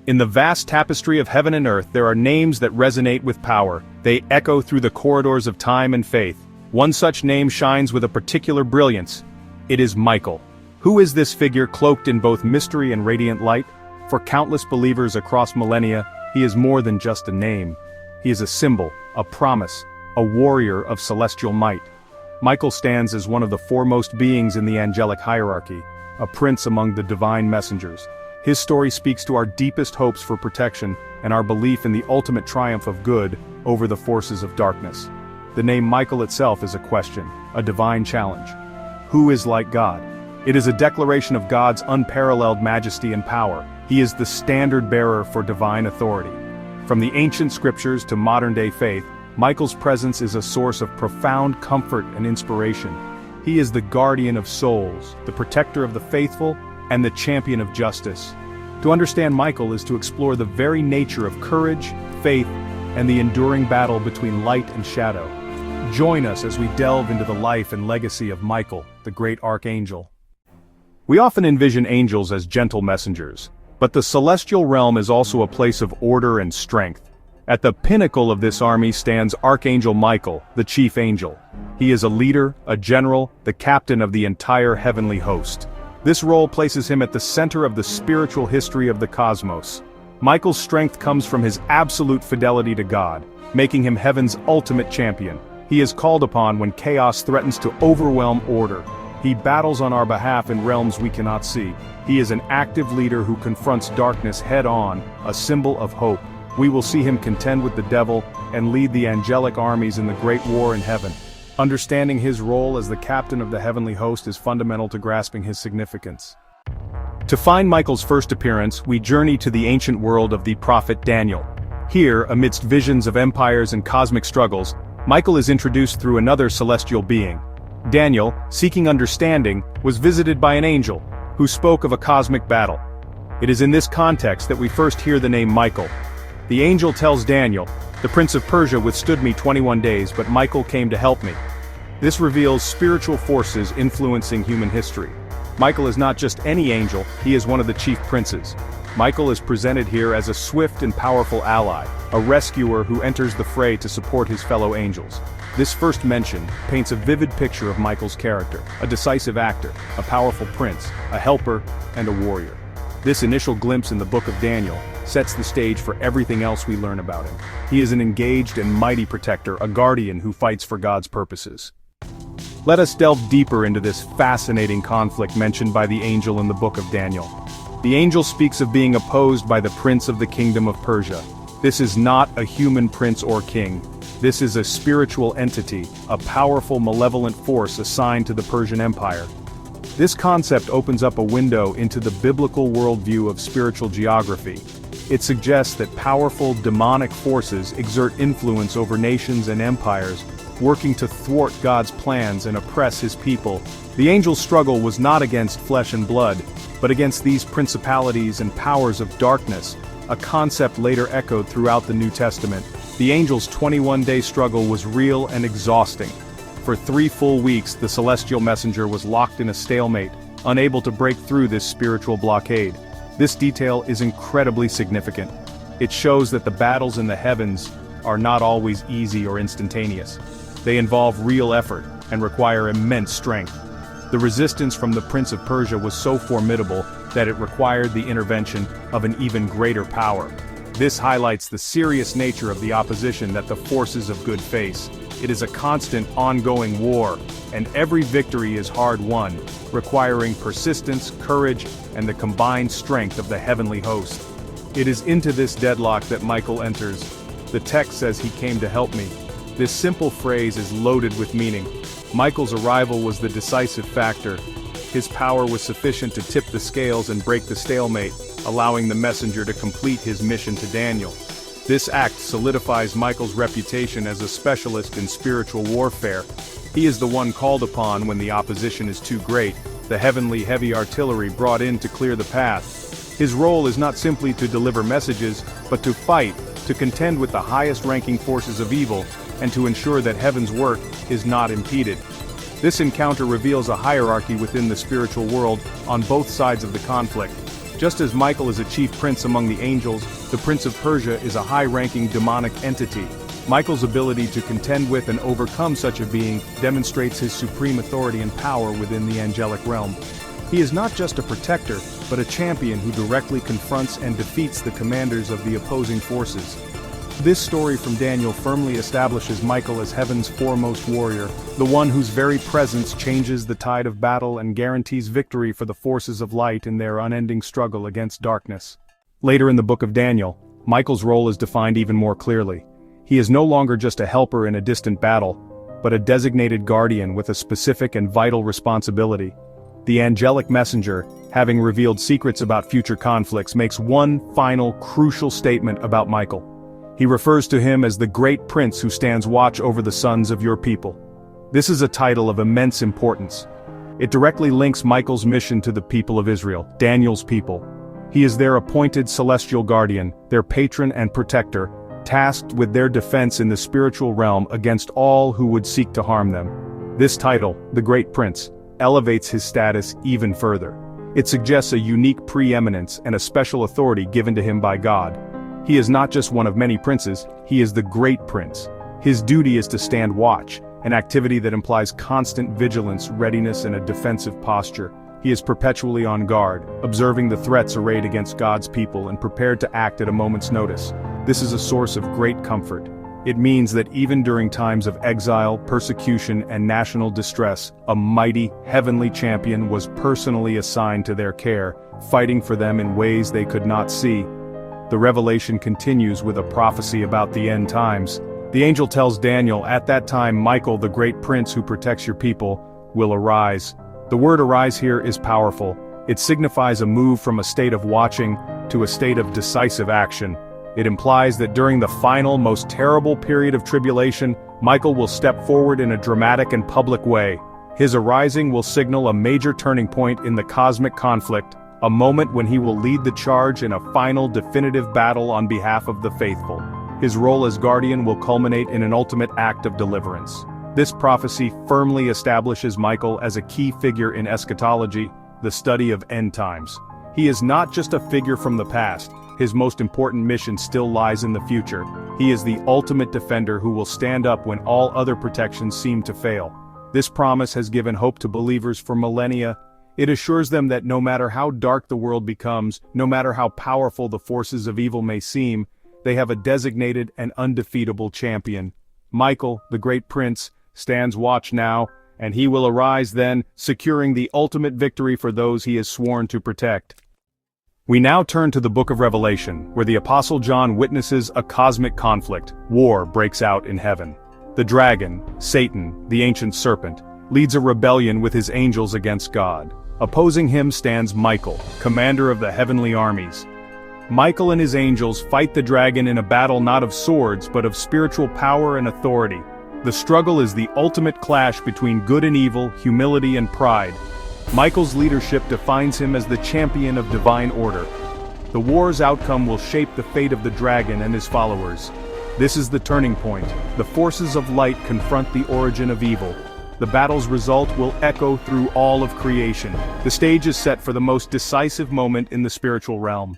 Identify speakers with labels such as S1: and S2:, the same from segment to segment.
S1: In the vast tapestry of heaven and earth there are names that resonate with power. They echo through the corridors of time and faith. One such name shines with a particular brilliance. It is Michael. Who is this figure cloaked in both mystery and radiant light? For countless believers across millennia, he is more than just a name. He is a symbol, a promise, a warrior of celestial might. Michael stands as one of the foremost beings in the angelic hierarchy, a prince among the divine messengers. His story speaks to our deepest hopes for protection and our belief in the ultimate triumph of good over the forces of darkness. The name Michael itself is a question, a divine challenge. Who is like God? It is a declaration of God's unparalleled majesty and power. He is the standard-bearer for divine authority. From the ancient scriptures to modern-day faith, Michael's presence is a source of profound comfort and inspiration. He is the guardian of souls, the protector of the faithful, and the champion of justice. To understand Michael is to explore the very nature of courage, faith, and the enduring battle between light and shadow. Join us as we delve into the life and legacy of Michael, the great Archangel. We often envision angels as gentle messengers, but the celestial realm is also a place of order and strength. At the pinnacle of this army stands Archangel Michael, the chief angel. He is a leader, a general, the captain of the entire heavenly host. This role places him at the center of the spiritual history of the cosmos. Michael's strength comes from his absolute fidelity to God, making him heaven's ultimate champion. He is called upon when chaos threatens to overwhelm order. He battles on our behalf in realms we cannot see. He is an active leader who confronts darkness head-on, a symbol of hope. We will see him contend with the devil and lead the angelic armies in the great war in heaven. Understanding his role as the captain of the heavenly host is fundamental to grasping his significance. To find Michael's first appearance, we journey to the ancient world of the prophet Daniel. Here, amidst visions of empires and cosmic struggles, Michael is introduced through another celestial being. Daniel, seeking understanding, was visited by an angel, who spoke of a cosmic battle. It is in this context that we first hear the name Michael. The angel tells Daniel, "The prince of Persia withstood me 21 days, but Michael came to help me." This reveals spiritual forces influencing human history. Michael is not just any angel, he is one of the chief princes. Michael is presented here as a swift and powerful ally, a rescuer who enters the fray to support his fellow angels. This first mention paints a vivid picture of Michael's character, a decisive actor, a powerful prince, a helper, and a warrior. This initial glimpse in the book of Daniel sets the stage for everything else we learn about him. He is an engaged and mighty protector, a guardian who fights for God's purposes. Let us delve deeper into this fascinating conflict mentioned by the angel in the book of Daniel. The angel speaks of being opposed by the prince of the kingdom of Persia. This is not a human prince or king. This is a spiritual entity, a powerful malevolent force assigned to the Persian Empire. This concept opens up a window into the biblical worldview of spiritual geography. It suggests that powerful demonic forces exert influence over nations and empires, working to thwart God's plans and oppress his people. The angel's struggle was not against flesh and blood, but against these principalities and powers of darkness, a concept later echoed throughout the New Testament. The angel's 21-day struggle was real and exhausting. For 3 full weeks, the celestial messenger was locked in a stalemate, unable to break through this spiritual blockade. This detail is incredibly significant. It shows that the battles in the heavens are not always easy or instantaneous. They involve real effort and require immense strength. The resistance from the Prince of Persia was so formidable that it required the intervention of an even greater power. This highlights the serious nature of the opposition that the forces of good face. It is a constant, ongoing war, and every victory is hard-won, requiring persistence, courage, and the combined strength of the heavenly host. It is into this deadlock that Michael enters. The text says he came to help me. This simple phrase is loaded with meaning. Michael's arrival was the decisive factor. His power was sufficient to tip the scales and break the stalemate, allowing the messenger to complete his mission to Daniel. This act solidifies Michael's reputation as a specialist in spiritual warfare. He is the one called upon when the opposition is too great, the heavenly heavy artillery brought in to clear the path. His role is not simply to deliver messages, but to fight, to contend with the highest-ranking forces of evil, and to ensure that heaven's work is not impeded. This encounter reveals a hierarchy within the spiritual world on both sides of the conflict. Just as Michael is a chief prince among the angels, the Prince of Persia is a high-ranking demonic entity. Michael's ability to contend with and overcome such a being demonstrates his supreme authority and power within the angelic realm. He is not just a protector, but a champion who directly confronts and defeats the commanders of the opposing forces. This story from Daniel firmly establishes Michael as heaven's foremost warrior, the one whose very presence changes the tide of battle and guarantees victory for the forces of light in their unending struggle against darkness. Later in the book of Daniel, Michael's role is defined even more clearly. He is no longer just a helper in a distant battle, but a designated guardian with a specific and vital responsibility. The angelic messenger, having revealed secrets about future conflicts, makes one final, crucial statement about Michael. He refers to him as the great prince who stands watch over the sons of your people. This is a title of immense importance. It directly links Michael's mission to the people of Israel, Daniel's people. He is their appointed celestial guardian, their patron and protector, tasked with their defense in the spiritual realm against all who would seek to harm them. This title, the Great Prince, elevates his status even further. It suggests a unique preeminence and a special authority given to him by God. He is not just one of many princes, he is the Great Prince. His duty is to stand watch, an activity that implies constant vigilance, readiness, and a defensive posture. He is perpetually on guard, observing the threats arrayed against God's people and prepared to act at a moment's notice. This is a source of great comfort. It means that even during times of exile, persecution, and national distress, a mighty, heavenly champion was personally assigned to their care, fighting for them in ways they could not see. The revelation continues with a prophecy about the end times. The angel tells Daniel, "At that time Michael, the great prince who protects your people, will arise." The word arise here is powerful. It signifies a move from a state of watching to a state of decisive action. It implies that during the final, most terrible period of tribulation, Michael will step forward in a dramatic and public way. His arising will signal a major turning point in the cosmic conflict, a moment when he will lead the charge in a final, definitive battle on behalf of the faithful. His role as guardian will culminate in an ultimate act of deliverance. This prophecy firmly establishes Michael as a key figure in eschatology, the study of end times. He is not just a figure from the past. His most important mission still lies in the future. He is the ultimate defender who will stand up when all other protections seem to fail. This promise has given hope to believers for millennia. It assures them that no matter how dark the world becomes, no matter how powerful the forces of evil may seem, they have a designated and undefeatable champion. Michael, the great prince, stands watch now, and he will arise then, securing the ultimate victory for those he has sworn to protect. We now turn to the book of Revelation, where the Apostle John witnesses a cosmic conflict. War breaks out in heaven. The dragon, Satan, the ancient serpent, leads a rebellion with his angels against God. Opposing him stands Michael, commander of the heavenly armies. Michael and his angels fight the dragon in a battle not of swords but of spiritual power and authority. The struggle is the ultimate clash between good and evil, humility and pride. Michael's leadership defines him as the champion of divine order. The war's outcome will shape the fate of the dragon and his followers. This is the turning point. The forces of light confront the origin of evil. The battle's result will echo through all of creation. The stage is set for the most decisive moment in the spiritual realm.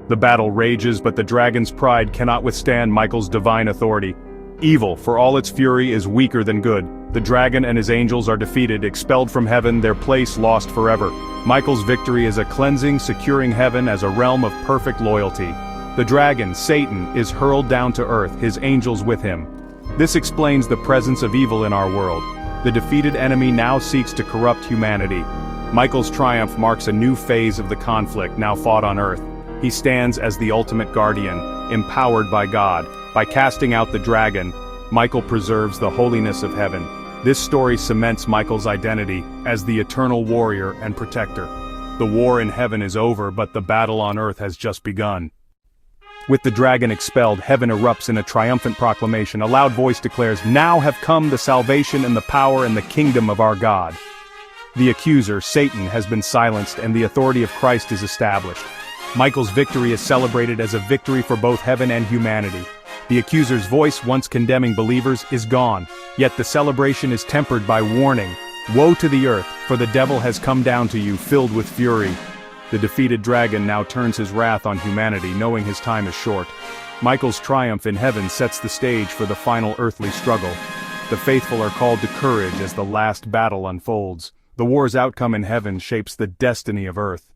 S1: The battle rages, but the dragon's pride cannot withstand Michael's divine authority. Evil, for all its fury, is weaker than good. The dragon and his angels are defeated, expelled from heaven, their place lost forever. Michael's victory is a cleansing, securing heaven as a realm of perfect loyalty. The dragon, Satan, is hurled down to earth, his angels with him. This explains the presence of evil in our world. The defeated enemy now seeks to corrupt humanity. Michael's triumph marks a new phase of the conflict now fought on earth. He stands as the ultimate guardian, empowered by God. By casting out the dragon, Michael preserves the holiness of heaven. This story cements Michael's identity as the eternal warrior and protector. The war in heaven is over, but the battle on earth has just begun. With the dragon expelled, heaven erupts in a triumphant proclamation. A loud voice declares, "Now have come the salvation and the power and the kingdom of our God." The accuser, Satan, has been silenced and the authority of Christ is established. Michael's victory is celebrated as a victory for both heaven and humanity. The accuser's voice, once condemning believers, is gone, yet the celebration is tempered by warning. Woe to the earth, for the devil has come down to you, filled with fury. The defeated dragon now turns his wrath on humanity, knowing his time is short. Michael's triumph in heaven sets the stage for the final earthly struggle. The faithful are called to courage as the last battle unfolds. The war's outcome in heaven shapes the destiny of earth.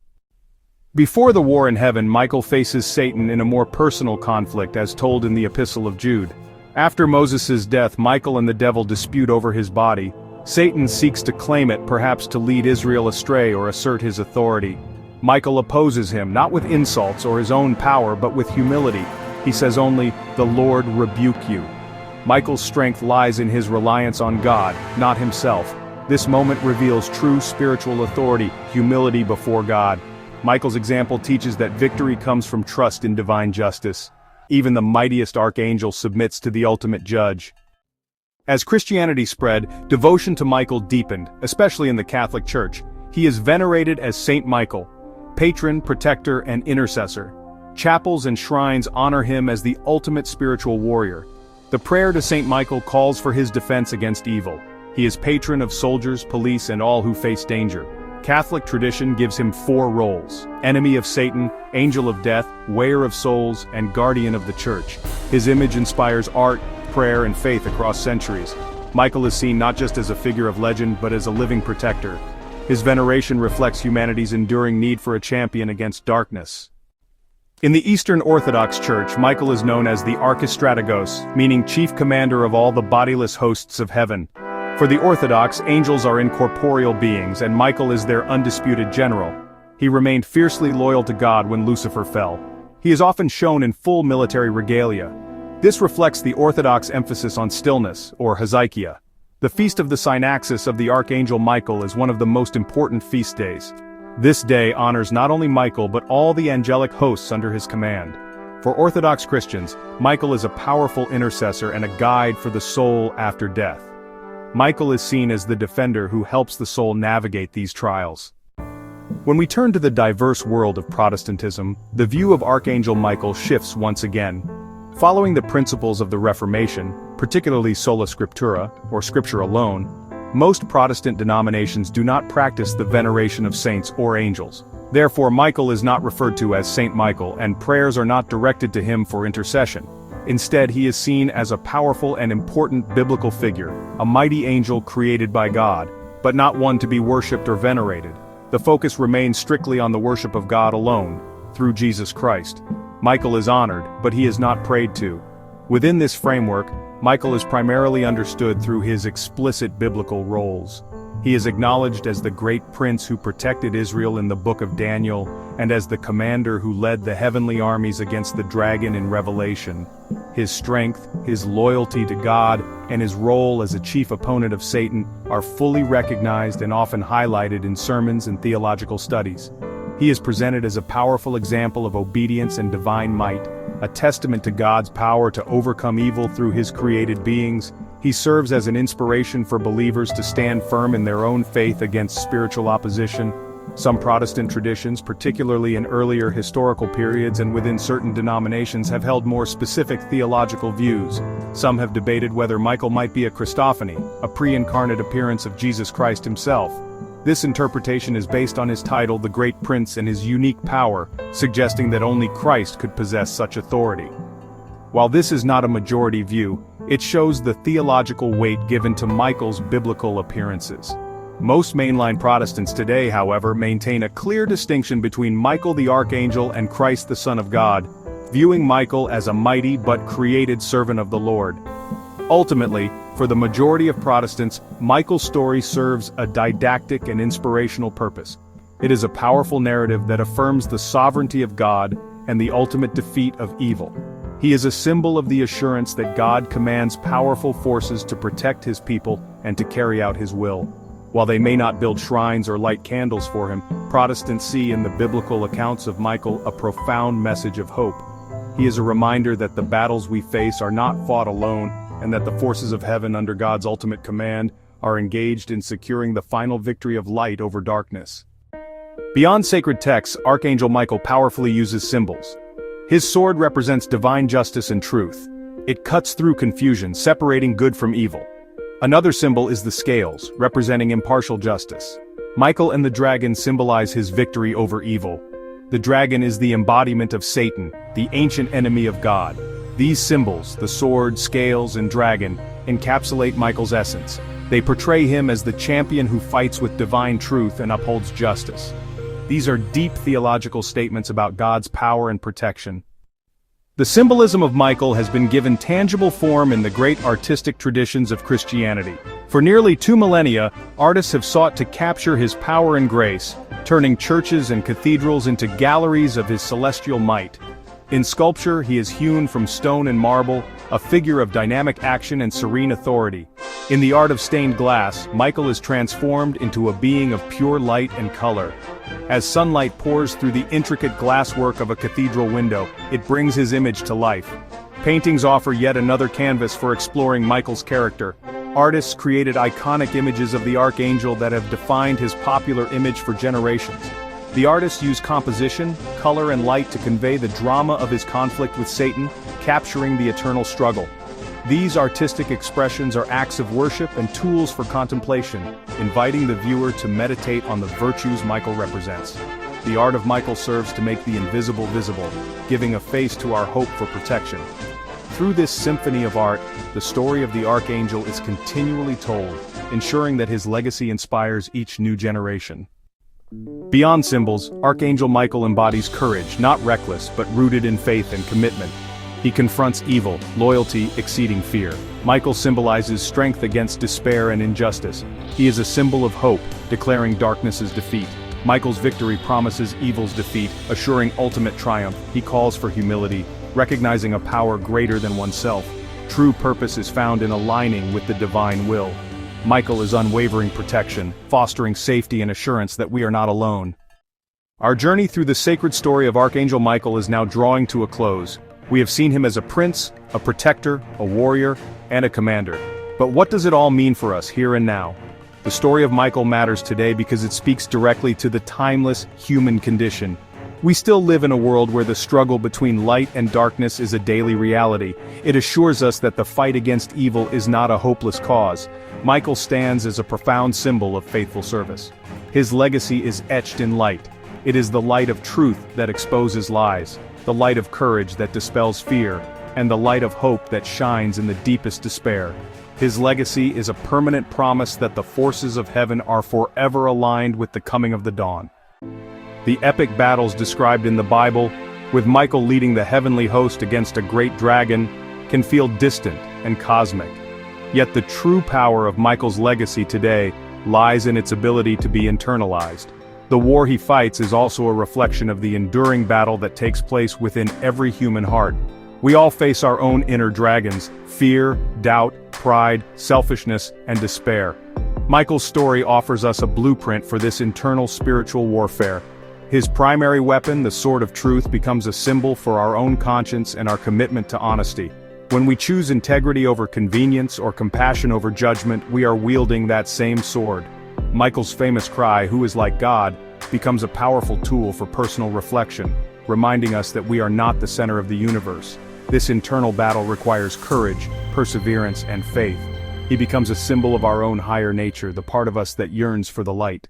S1: Before the war in heaven, Michael faces Satan in a more personal conflict as told in the Epistle of Jude. After Moses' death, Michael and the devil dispute over his body. Satan seeks to claim it, perhaps to lead Israel astray or assert his authority. Michael opposes him, not with insults or his own power, but with humility. He says only, "The Lord rebuke you." Michael's strength lies in his reliance on God, not himself. This moment reveals true spiritual authority, humility before God. Michael's example teaches that victory comes from trust in divine justice. Even the mightiest archangel submits to the ultimate judge. As Christianity spread, devotion to Michael deepened, especially in the Catholic Church. He is venerated as Saint Michael, patron, protector, and intercessor. Chapels and shrines honor him as the ultimate spiritual warrior. The prayer to Saint Michael calls for his defense against evil. He is patron of soldiers, police, and all who face danger. Catholic tradition gives him 4 roles: enemy of Satan, angel of death, weigher of souls, and guardian of the church. His image inspires art, prayer, and faith across centuries. Michael is seen not just as a figure of legend but as a living protector. His veneration reflects humanity's enduring need for a champion against darkness. In the Eastern Orthodox Church, Michael is known as the Archistrategos, meaning chief commander of all the bodiless hosts of heaven. For the Orthodox, angels are incorporeal beings, and Michael is their undisputed general. He remained fiercely loyal to God when Lucifer fell. He is often shown in full military regalia. This reflects the Orthodox emphasis on stillness, or hesychia. The Feast of the Synaxis of the Archangel Michael is one of the most important feast days. This day honors not only Michael but all the angelic hosts under his command. For Orthodox Christians, Michael is a powerful intercessor and a guide for the soul after death. Michael is seen as the defender who helps the soul navigate these trials. When we turn to the diverse world of Protestantism, the view of Archangel Michael shifts once again. Following the principles of the Reformation, particularly sola scriptura, or scripture alone, most Protestant denominations do not practice the veneration of saints or angels. Therefore, Michael is not referred to as Saint Michael, and prayers are not directed to him for intercession. Instead, he is seen as a powerful and important biblical figure, a mighty angel created by God, but not one to be worshipped or venerated. The focus remains strictly on the worship of God alone, through Jesus Christ. Michael is honored, but he is not prayed to. Within this framework, Michael is primarily understood through his explicit biblical roles. He is acknowledged as the great prince who protected Israel in the book of Daniel, and as the commander who led the heavenly armies against the dragon in Revelation. His strength, his loyalty to God, and his role as a chief opponent of Satan are fully recognized and often highlighted in sermons and theological studies. He is presented as a powerful example of obedience and divine might, a testament to God's power to overcome evil through his created beings. He serves as an inspiration for believers to stand firm in their own faith against spiritual opposition. Some Protestant traditions, particularly in earlier historical periods and within certain denominations, have held more specific theological views. Some have debated whether Michael might be a Christophany, a pre-incarnate appearance of Jesus Christ himself. This interpretation is based on his title, the Great Prince, and his unique power, suggesting that only Christ could possess such authority. While this is not a majority view, it shows the theological weight given to Michael's biblical appearances. Most mainline Protestants today, however, maintain a clear distinction between Michael the Archangel and Christ the Son of God, viewing Michael as a mighty but created servant of the Lord. Ultimately, for the majority of Protestants, Michael's story serves a didactic and inspirational purpose. It is a powerful narrative that affirms the sovereignty of God and the ultimate defeat of evil. He is a symbol of the assurance that God commands powerful forces to protect his people and to carry out his will. While they may not build shrines or light candles for him, Protestants see in the biblical accounts of Michael a profound message of hope. He is a reminder that the battles we face are not fought alone, and that the forces of heaven under God's ultimate command are engaged in securing the final victory of light over darkness. Beyond sacred texts, Archangel Michael powerfully uses symbols. His sword represents divine justice and truth. It cuts through confusion, separating good from evil. Another symbol is the scales, representing impartial justice. Michael and the dragon symbolize his victory over evil. The dragon is the embodiment of Satan, the ancient enemy of God. These symbols, the sword, scales, and dragon, encapsulate Michael's essence. They portray him as the champion who fights with divine truth and upholds justice. These are deep theological statements about God's power and protection. The symbolism of Michael has been given tangible form in the great artistic traditions of Christianity. For nearly 2 millennia, artists have sought to capture his power and grace, turning churches and cathedrals into galleries of his celestial might. In sculpture, he is hewn from stone and marble, a figure of dynamic action and serene authority. In the art of stained glass, Michael is transformed into a being of pure light and color. As sunlight pours through the intricate glasswork of a cathedral window, it brings his image to life. Paintings offer yet another canvas for exploring Michael's character. Artists created iconic images of the Archangel that have defined his popular image for generations. The artists use composition, color and light to convey the drama of his conflict with Satan, capturing the eternal struggle. These artistic expressions are acts of worship and tools for contemplation, inviting the viewer to meditate on the virtues Michael represents. The art of Michael serves to make the invisible visible, giving a face to our hope for protection. Through this symphony of art, the story of the Archangel is continually told, ensuring that his legacy inspires each new generation. Beyond symbols, Archangel Michael embodies courage, not reckless, but rooted in faith and commitment. He confronts evil, loyalty exceeding fear. Michael symbolizes strength against despair and injustice. He is a symbol of hope, declaring darkness's defeat. Michael's victory promises evil's defeat, assuring ultimate triumph. He calls for humility, recognizing a power greater than oneself. True purpose is found in aligning with the divine will. Michael is unwavering protection, fostering safety and assurance that we are not alone. Our journey through the sacred story of Archangel Michael is now drawing to a close. We have seen him as a prince, a protector, a warrior, and a commander. But what does it all mean for us here and now? The story of Michael matters today because it speaks directly to the timeless human condition. We still live in a world where the struggle between light and darkness is a daily reality. It assures us that the fight against evil is not a hopeless cause. Michael stands as a profound symbol of faithful service. His legacy is etched in light. It is the light of truth that exposes lies, the light of courage that dispels fear, and the light of hope that shines in the deepest despair. His legacy is a permanent promise that the forces of heaven are forever aligned with the coming of the dawn. The epic battles described in the Bible, with Michael leading the heavenly host against a great dragon, can feel distant and cosmic. Yet the true power of Michael's legacy today lies in its ability to be internalized. The war he fights is also a reflection of the enduring battle that takes place within every human heart. We all face our own inner dragons: fear, doubt, pride, selfishness, and despair. Michael's story offers us a blueprint for this internal spiritual warfare. His primary weapon, the sword of truth, becomes a symbol for our own conscience and our commitment to honesty. When we choose integrity over convenience or compassion over judgment, we are wielding that same sword. Michael's famous cry, "Who is like God?" becomes a powerful tool for personal reflection, reminding us that we are not the center of the universe. This internal battle requires courage, perseverance, and faith. He becomes a symbol of our own higher nature, the part of us that yearns for the light.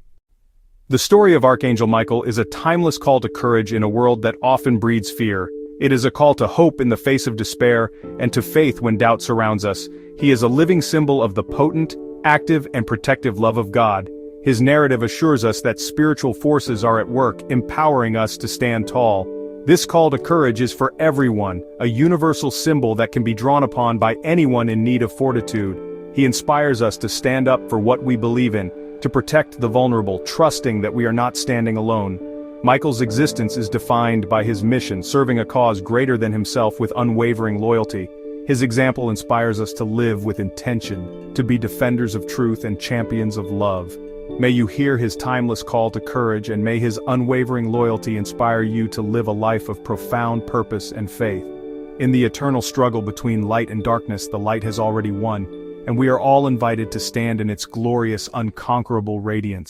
S1: The story of Archangel Michael is a timeless call to courage in a world that often breeds fear. It is a call to hope in the face of despair, and to faith when doubt surrounds us. He is a living symbol of the potent, active, and protective love of God. His narrative assures us that spiritual forces are at work, empowering us to stand tall. This call to courage is for everyone, a universal symbol that can be drawn upon by anyone in need of fortitude. He inspires us to stand up for what we believe in, to protect the vulnerable, trusting that we are not standing alone. Michael's existence is defined by his mission, serving a cause greater than himself with unwavering loyalty. His example inspires us to live with intention, to be defenders of truth and champions of love. May you hear his timeless call to courage, and may his unwavering loyalty inspire you to live a life of profound purpose and faith. In the eternal struggle between light and darkness, the light has already won, and we are all invited to stand in its glorious, unconquerable radiance.